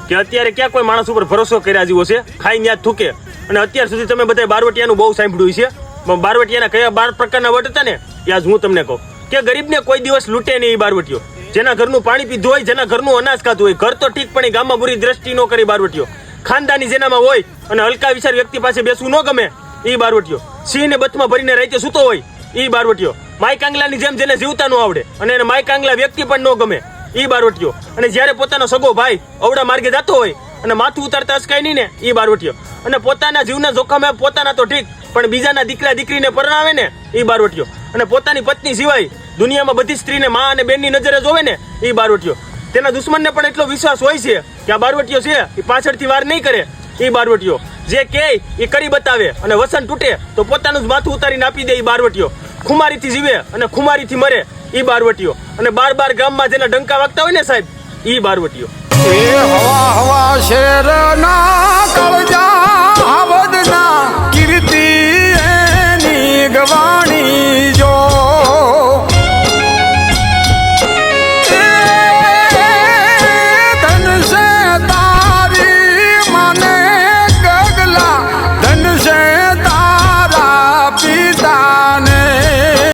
કે અત્યારે ક્યાં કોઈ માણસ ઉપર ભરોસો કર્યા જેવો છે? ખાઈને યાદ થૂકે. અને અત્યાર સુધી તમે બધા બારવટિયાનું બહુ સાંભળ્યું છે. બારવટિયાના કયા 12 પ્રકારના વટ હતા ને, યાદ હું તમને કહું કે ગરીબને કોઈ દિવસ લૂંટે નહીં એ બારવટીઓ. જેના ઘરનું પાણી પીધું હોય, જેના ઘરનું અનાજ ખાતું હોય, ઘર તો ઠીક પણ એ ગામમાં બુરી દ્રષ્ટિ ન કરી બારવટીઓ. ખાનદાની જેનામાં હોય અને હલકા વિચાર વ્યક્તિ પાસે બેસવું ન ગમે એ બારવટીઓ. સિંહને બથમાં ભરીને રાતે સૂતો હોય એ બારવટીઓ. માય કાંગલાની જેમ જેને જીવતા ન આવડે અને એને માય કાંગલા વ્યક્તિ પણ ન ગમે એ બારવટીઓ. અને જ્યારે પોતાનો સગો ભાઈ અવડા માર્ગે જતો હોય અને માથું ઉતારતા અસકાય નહીં ને એ બારવટીઓ. અને પોતાના જીવના જોખમે પોતાના તો ઠીક પણ બીજાના દીકરા દીકરીને પરણાવે ને એ બારવટીઓ. અને પોતાની પત્ની સિવાય દુનિયામાં બધી સ્ત્રીને માં અને બેનની નજરે જોવે ને એ બારવટીઓ. તેના દુશ્મનને પણ એટલો વિશ્વાસ હોય છે કે આ બારવટીઓ છે એ પાછળથી વાર નહીં કરે એ બારવટીઓ. જે કે એ કરી બતાવે અને વસન તૂટે તો પોતાનું જ માથું ઉતારીને આપી દે એ બારવટીઓ. ખુમારીથી જીવે અને ખુમારીથી મરે એ બારવટીઓ. અને 12 ગામમાં જેના ડંકા વાગતા હોય ને સાહેબ એ બારવટીઓ. હવા હવા શેરના કળજા